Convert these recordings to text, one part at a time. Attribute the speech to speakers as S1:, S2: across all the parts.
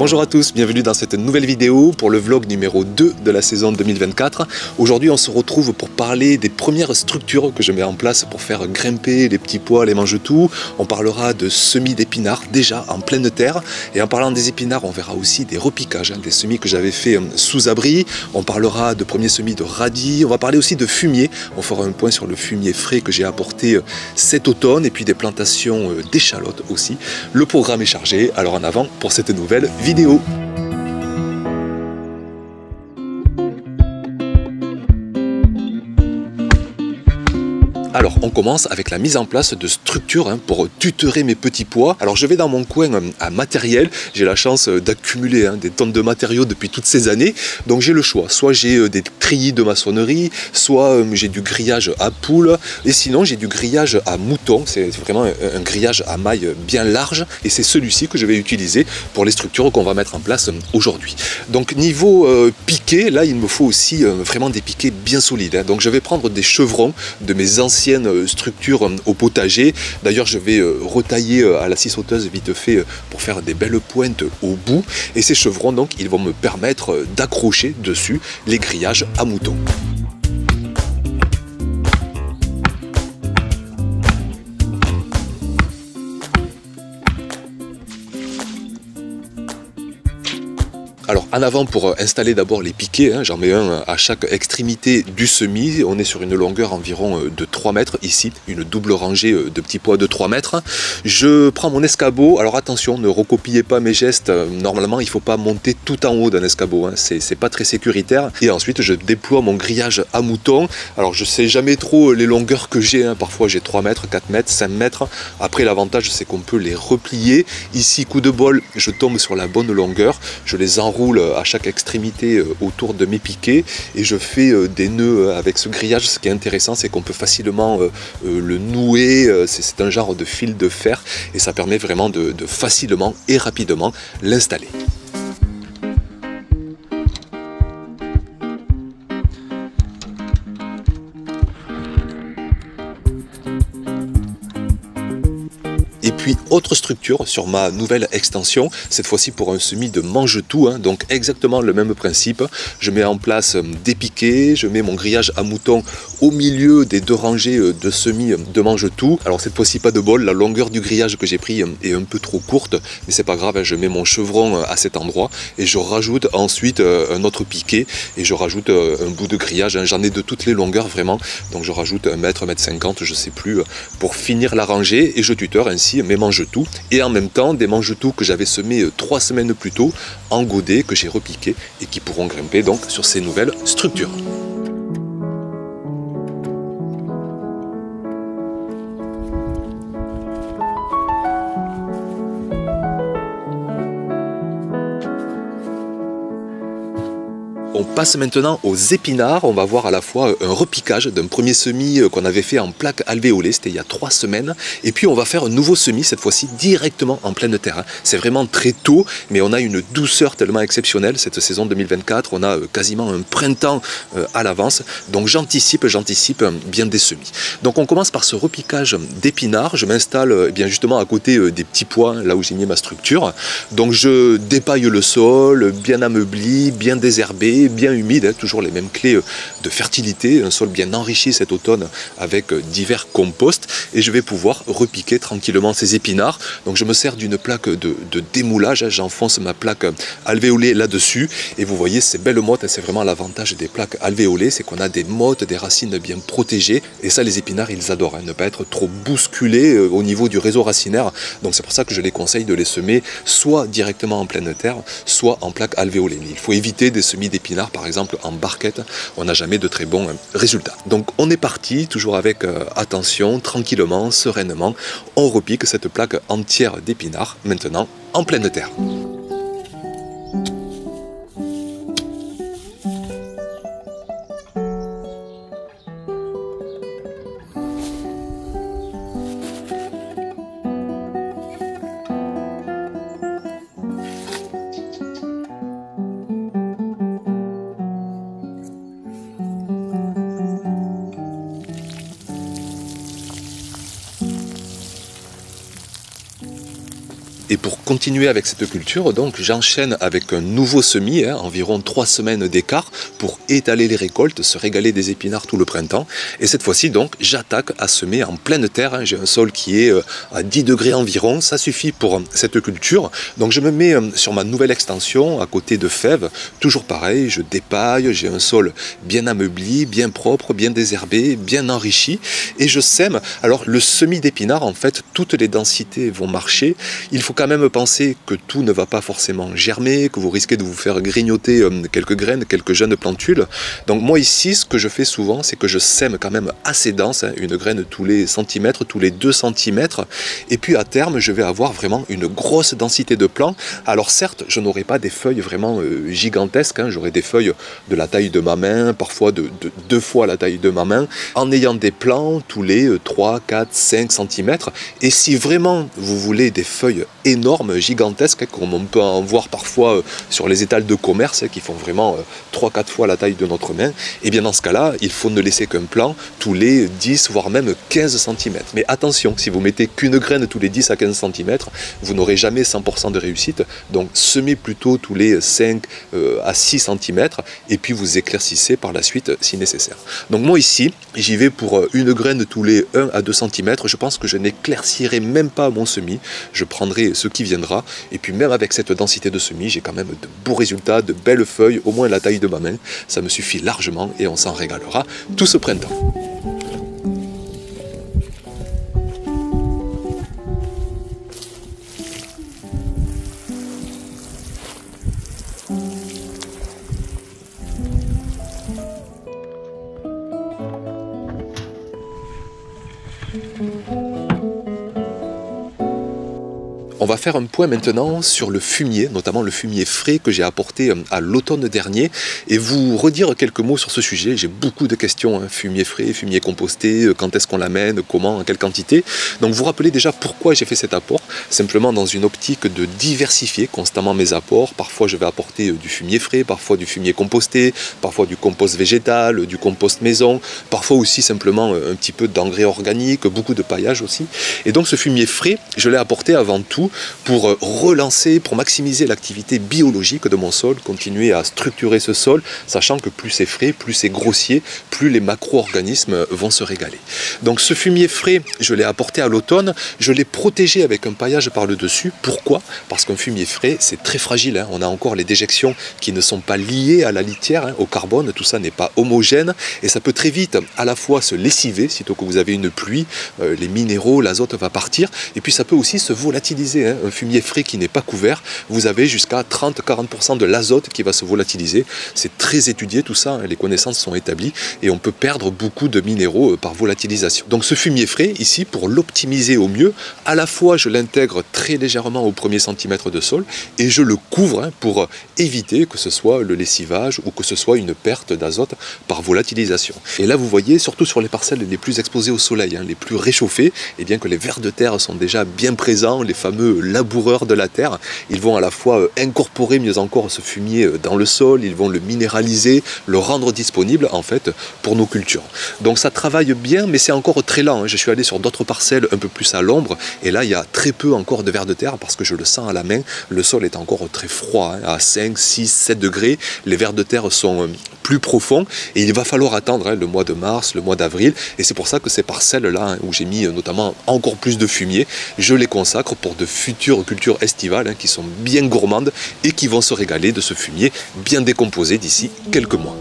S1: Bonjour à tous, bienvenue dans cette nouvelle vidéo pour le vlog numéro 2 de la saison 2024. Aujourd'hui on se retrouve pour parler des premières structures que je mets en place pour faire grimper les petits pois, les mange-tout. On parlera de semis d'épinards déjà en pleine terre. Et en parlant des épinards, on verra aussi des repiquages, des semis que j'avais fait sous abri. On parlera de premiers semis de radis. On va parler aussi de fumier. On fera un point sur le fumier frais que j'ai apporté cet automne et puis des plantations d'échalotes aussi. Le programme est chargé, alors en avant pour cette nouvelle vidéo. Alors on commence avec la mise en place de structures pour tutorer mes petits pois. Alors je vais dans mon coin à matériel, j'ai la chance d'accumuler des tonnes de matériaux depuis toutes ces années, donc j'ai le choix, soit j'ai des treillis de maçonnerie, soit j'ai du grillage à poules, et sinon j'ai du grillage à mouton. C'est vraiment un grillage à mailles bien large, et c'est celui-ci que je vais utiliser pour les structures qu'on va mettre en place aujourd'hui. Donc niveau piquet, là il me faut aussi vraiment des piquets bien solides, donc je vais prendre des chevrons de mes anciennes structure au potager. D'ailleurs je vais retailler à la scie sauteuse vite fait pour faire des belles pointes au bout, et ces chevrons donc ils vont me permettre d'accrocher dessus les grillages à moutons. Alors en avant pour installer d'abord les piquets, j'en mets un à chaque extrémité du semis. On est sur une longueur environ de 3 mètres ici, une double rangée de petits pois de 3 mètres. Je prends mon escabeau, alors attention, ne recopiez pas mes gestes, normalement il ne faut pas monter tout en haut d'un escabeau, c'est pas très sécuritaire. Et ensuite je déploie mon grillage à moutons. Alors je sais jamais trop les longueurs que j'ai, parfois j'ai 3 mètres, 4 mètres, 5 mètres. Après l'avantage c'est qu'on peut les replier. Ici coup de bol, je tombe sur la bonne longueur, je les enroule à chaque extrémité autour de mes piquets et je fais des nœuds avec ce grillage. Ce qui est intéressant, c'est qu'on peut facilement le nouer, c'est un genre de fil de fer et ça permet vraiment de facilement et rapidement l'installer. Et puis autre structure sur ma nouvelle extension, cette fois-ci pour un semis de mange-tout, donc exactement le même principe. Je mets en place des piquets, je mets mon grillage à moutons au milieu des 2 rangées de semis de mange-tout. Alors cette fois-ci pas de bol, la longueur du grillage que j'ai pris est un peu trop courte, mais c'est pas grave, je mets mon chevron à cet endroit et je rajoute ensuite un autre piquet et je rajoute un bout de grillage. J'en ai de toutes les longueurs vraiment, donc je rajoute 1 mètre, 1 mètre 50, je sais plus, pour finir la rangée et je tuteur ainsi mes mange-tout et en même temps des mange-tout que j'avais semés 3 semaines plus tôt en godet que j'ai repiqué et qui pourront grimper donc sur ces nouvelles structures. On passe maintenant aux épinards. On va voir à la fois un repiquage d'un premier semis qu'on avait fait en plaque alvéolée, c'était il y a 3 semaines. Et puis on va faire un nouveau semis, cette fois-ci directement en pleine terre. C'est vraiment très tôt, mais on a une douceur tellement exceptionnelle cette saison 2024. On a quasiment un printemps à l'avance. Donc j'anticipe bien des semis. Donc on commence par ce repiquage d'épinards. Je m'installe bien justement à côté des petits pois, là où j'ai mis ma structure. Donc je dépaille le sol, bien ameubli, bien désherbé, bien humide, toujours les mêmes clés de fertilité, un sol bien enrichi cet automne avec divers composts, et je vais pouvoir repiquer tranquillement ces épinards. Donc je me sers d'une plaque de démoulage, j'enfonce ma plaque alvéolée là-dessus et vous voyez ces belles mottes. C'est vraiment l'avantage des plaques alvéolées, c'est qu'on a des mottes, des racines bien protégées, et ça les épinards ils adorent, ne pas être trop bousculés au niveau du réseau racinaire. Donc c'est pour ça que je les conseille de les semer soit directement en pleine terre, soit en plaque alvéolée. Mais il faut éviter des semis d'épinards par exemple en barquette, on n'a jamais de très bons résultats. Donc on est parti, toujours avec attention, tranquillement, sereinement, on repique cette plaque entière d'épinards maintenant en pleine terre. Et pour continuer avec cette culture, donc j'enchaîne avec un nouveau semis, environ 3 semaines d'écart, pour étaler les récoltes, se régaler des épinards tout le printemps. Et cette fois-ci, donc, j'attaque à semer en pleine terre. J'ai un sol qui est à 10 degrés environ, ça suffit pour cette culture. Donc je me mets sur ma nouvelle extension, à côté de fèves, toujours pareil, je dépaille, j'ai un sol bien ameubli, bien propre, bien désherbé, bien enrichi, et je sème. Alors le semis d'épinards, en fait, toutes les densités vont marcher. Il faut quand même penser que tout ne va pas forcément germer, que vous risquez de vous faire grignoter quelques graines, quelques jeunes plantules. Donc moi ici, ce que je fais souvent, c'est que je sème quand même assez dense, une graine tous les centimètres, tous les 2 centimètres, et puis à terme, je vais avoir vraiment une grosse densité de plants. Alors certes, je n'aurai pas des feuilles vraiment gigantesques, j'aurai des feuilles de la taille de ma main, parfois de 2 fois la taille de ma main, en ayant des plants tous les 3, 4, 5 centimètres. Et si vraiment vous voulez des feuilles énormes, gigantesques, comme on peut en voir parfois sur les étals de commerce, qui font vraiment 3-4 fois la taille de notre main, et bien dans ce cas-là, il faut ne laisser qu'un plant tous les 10, voire même 15 cm. Mais attention, si vous mettez qu'une graine tous les 10 à 15 cm, vous n'aurez jamais 100% de réussite. Donc semez plutôt tous les 5 à 6 cm, et puis vous éclaircissez par la suite si nécessaire. Donc moi ici, j'y vais pour une graine tous les 1 à 2 cm. Je pense que je n'éclaircirai même pas mon semis. Je prendrai ce qui viendra, et puis même avec cette densité de semis, j'ai quand même de beaux résultats, de belles feuilles, au moins la taille de ma main. Ça me suffit largement et on s'en régalera tout ce printemps. On va faire un point maintenant sur le fumier, notamment le fumier frais que j'ai apporté à l'automne dernier, et vous redire quelques mots sur ce sujet. J'ai beaucoup de questions, fumier frais, fumier composté, quand est-ce qu'on l'amène, comment, en quelle quantité. Donc vous rappelez déjà pourquoi j'ai fait cet apport, simplement dans une optique de diversifier constamment mes apports. Parfois je vais apporter du fumier frais, parfois du fumier composté, parfois du compost végétal, du compost maison, parfois aussi simplement un petit peu d'engrais organique, beaucoup de paillage aussi. Et donc ce fumier frais, je l'ai apporté avant tout pour relancer, pour maximiser l'activité biologique de mon sol, continuer à structurer ce sol, sachant que plus c'est frais, plus c'est grossier, plus les macro-organismes vont se régaler. Donc ce fumier frais, je l'ai apporté à l'automne, je l'ai protégé avec un paillage par le dessus. Pourquoi? Parce qu'un fumier frais, c'est très fragile, on a encore les déjections qui ne sont pas liées à la litière, au carbone, tout ça n'est pas homogène, et ça peut très vite à la fois se lessiver, sitôt que vous avez une pluie, les minéraux, l'azote va partir, et puis ça peut aussi se volatiliser. Un fumier frais qui n'est pas couvert, vous avez jusqu'à 30-40% de l'azote qui va se volatiliser. C'est très étudié tout ça, les connaissances sont établies, et on peut perdre beaucoup de minéraux par volatilisation. Donc ce fumier frais, ici, pour l'optimiser au mieux, à la fois je l'intègre très légèrement au premier centimètre de sol, et je le couvre pour éviter que ce soit le lessivage ou que ce soit une perte d'azote par volatilisation. Et là vous voyez, surtout sur les parcelles les plus exposées au soleil, les plus réchauffées, et bien que les vers de terre sont déjà bien présents, les fameux laboureurs de la terre, ils vont à la fois incorporer mieux encore ce fumier dans le sol, ils vont le minéraliser, le rendre disponible en fait pour nos cultures. Donc ça travaille bien, mais c'est encore très lent. Je suis allé sur d'autres parcelles un peu plus à l'ombre, et là il y a très peu encore de vers de terre parce que je le sens à la main, le sol est encore très froid, à 5, 6, 7 degrés, les vers de terre sont plus profonds, et il va falloir attendre le mois de mars, le mois d'avril, et c'est pour ça que ces parcelles-là, où j'ai mis notamment encore plus de fumier, je les consacre pour de futures cultures estivales qui sont bien gourmandes et qui vont se régaler de ce fumier bien décomposé d'ici quelques mois.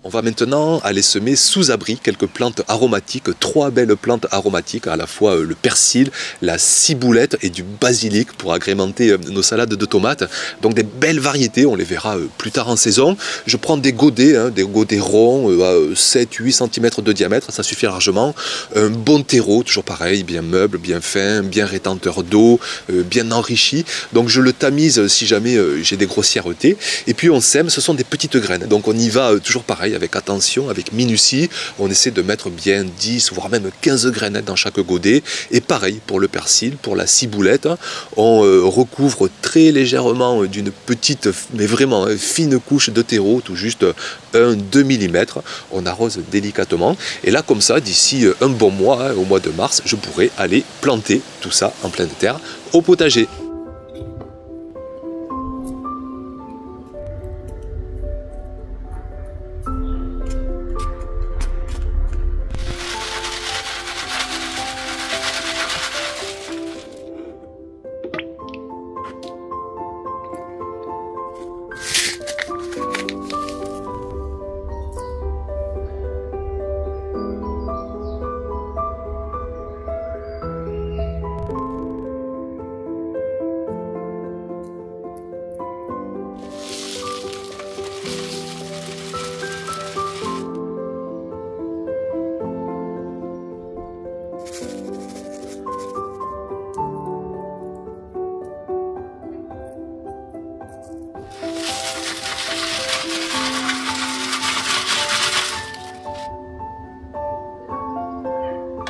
S1: On va maintenant aller semer sous abri quelques plantes aromatiques, 3 belles plantes aromatiques, à la fois le persil, la ciboulette et du basilic pour agrémenter nos salades de tomates. Donc des belles variétés, on les verra plus tard en saison. Je prends des godets ronds à 7-8 cm de diamètre, ça suffit largement. Un bon terreau, toujours pareil, bien meuble, bien fin, bien rétenteur d'eau, bien enrichi. Donc je le tamise si jamais j'ai des grossièretés. Et puis on sème, ce sont des petites graines. Donc on y va toujours pareil, avec attention, avec minutie. On essaie de mettre bien 10 voire même 15 graines dans chaque godet. Et pareil pour le persil, pour la ciboulette, on recouvre très légèrement d'une petite mais vraiment fine couche de terreau, tout juste 1-2 mm. On arrose délicatement et là comme ça d'ici un bon mois, au mois de mars, je pourrai aller planter tout ça en pleine terre au potager.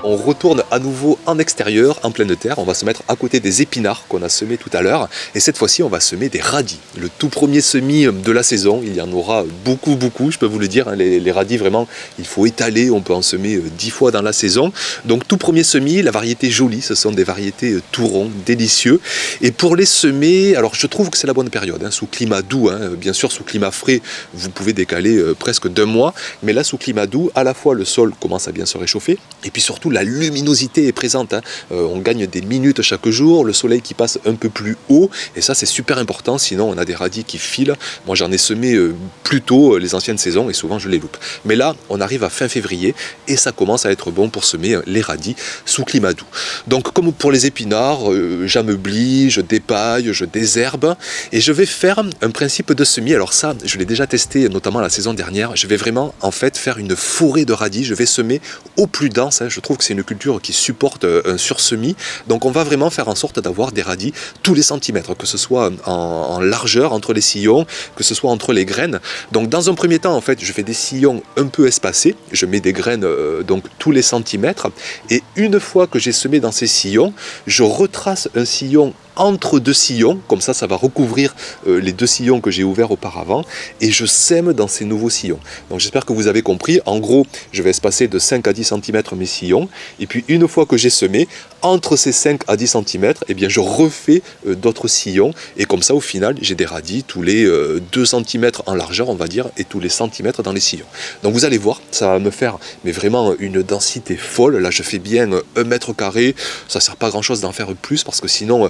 S1: On retourne à nouveau en extérieur, en pleine terre. On va se mettre à côté des épinards qu'on a semés tout à l'heure. Et cette fois-ci, on va semer des radis. Le tout premier semis de la saison. Il y en aura beaucoup, je peux vous le dire. Les radis, vraiment, il faut étaler. On peut en semer 10 fois dans la saison. Donc, tout premier semis, la variété jolie. Ce sont des variétés tout ronds, délicieux. Et pour les semer, alors je trouve que c'est la bonne période. Sous climat doux, bien sûr, sous climat frais, vous pouvez décaler presque d'1 mois. Mais là, sous climat doux, à la fois le sol commence à bien se réchauffer. Et puis surtout, la luminosité est présente. On gagne des minutes chaque jour, le soleil qui passe un peu plus haut, et ça c'est super important, sinon on a des radis qui filent. Moi j'en ai semé plus tôt les anciennes saisons et souvent je les loupe. Mais là on arrive à fin février et ça commence à être bon pour semer les radis sous climat doux. Donc comme pour les épinards, j'ameublis, je dépaille, je désherbe et je vais faire un principe de semis. Alors ça je l'ai déjà testé notamment la saison dernière. Je vais vraiment en fait faire une forêt de radis. Je vais semer au plus dense. Je trouve que c'est une culture qui supporte un sursemis. Donc on va vraiment faire en sorte d'avoir des radis tous les centimètres, que ce soit en largeur entre les sillons, que ce soit entre les graines. Donc dans un premier temps, en fait, je fais des sillons un peu espacés. Je mets des graines donc tous les centimètres. Et une fois que j'ai semé dans ces sillons, je retrace un sillon entre 2 sillons, comme ça, ça va recouvrir les 2 sillons que j'ai ouverts auparavant, et je sème dans ces nouveaux sillons. Donc j'espère que vous avez compris. En gros, je vais espacer de 5 à 10 cm mes sillons, et puis une fois que j'ai semé, entre ces 5 à 10 cm, eh bien, je refais d'autres sillons, et comme ça, au final, j'ai des radis tous les 2 cm en largeur, on va dire, et tous les centimètres dans les sillons. Donc vous allez voir, ça va me faire mais vraiment une densité folle. Là, je fais bien 1 mètre carré, ça ne sert pas à grand chose d'en faire plus, parce que sinon,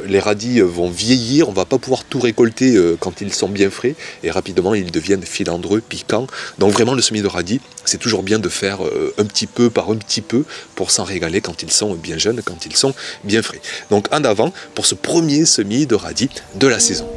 S1: les radis vont vieillir, on ne va pas pouvoir tout récolter quand ils sont bien frais, et rapidement ils deviennent filandreux, piquants. Donc vraiment le semis de radis, c'est toujours bien de faire un petit peu par un petit peu pour s'en régaler quand ils sont bien jeunes, quand ils sont bien frais. Donc en avant pour ce premier semis de radis de la saison.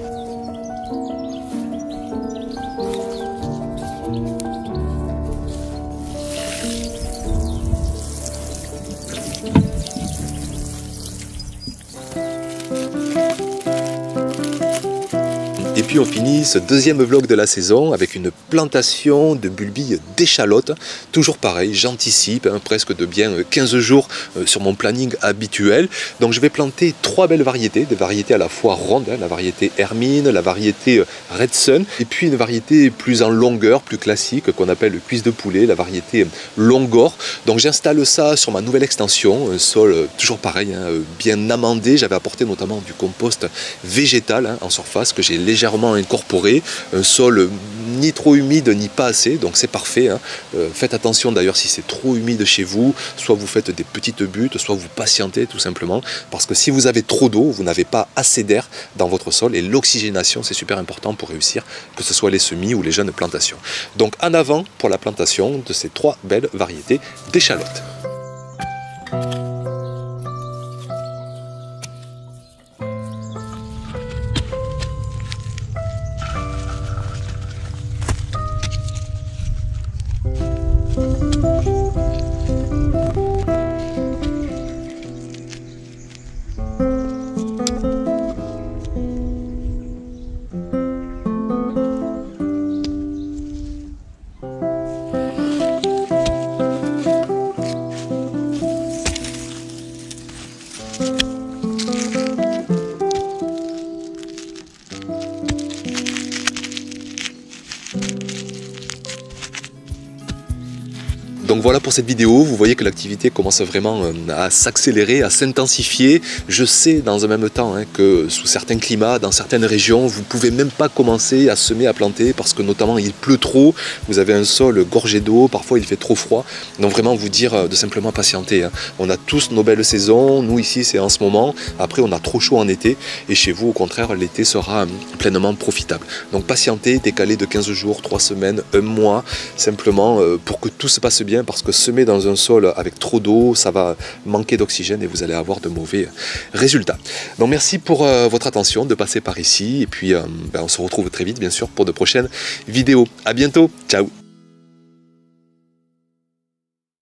S1: Et puis on finit ce deuxième vlog de la saison avec une plantation de bulbilles d'échalotes. Toujours pareil, j'anticipe presque de bien 15 jours sur mon planning habituel. Donc je vais planter 3 belles variétés, des variétés à la fois rondes, la variété Hermine, la variété Red Sun, et puis une variété plus en longueur, plus classique, qu'on appelle cuisse de poulet, la variété Longor. Donc j'installe ça sur ma nouvelle extension, un sol toujours pareil, bien amendé. J'avais apporté notamment du compost végétal en surface que j'ai légèrement incorporé, un sol ni trop humide ni pas assez, donc c'est parfait. Faites attention d'ailleurs si c'est trop humide chez vous, soit vous faites des petites buttes, soit vous patientez tout simplement, parce que si vous avez trop d'eau, vous n'avez pas assez d'air dans votre sol, et l'oxygénation c'est super important pour réussir, que ce soit les semis ou les jeunes plantations. Donc en avant pour la plantation de ces 3 belles variétés d'échalotes. Donc voilà pour cette vidéo, vous voyez que l'activité commence vraiment à s'accélérer, à s'intensifier. Je sais dans un même temps que sous certains climats, dans certaines régions, vous ne pouvez même pas commencer à semer, à planter parce que notamment il pleut trop, vous avez un sol gorgé d'eau, parfois il fait trop froid. Donc vraiment vous dire de simplement patienter. On a tous nos belles saisons, nous ici c'est en ce moment, après on a trop chaud en été et chez vous au contraire l'été sera pleinement profitable. Donc patienter, décaler de 15 jours, 3 semaines, un mois, simplement pour que tout se passe bien parce que semer dans un sol avec trop d'eau, ça va manquer d'oxygène et vous allez avoir de mauvais résultats. Donc merci pour votre attention de passer par ici et puis on se retrouve très vite bien sûr pour de prochaines vidéos. À bientôt, ciao.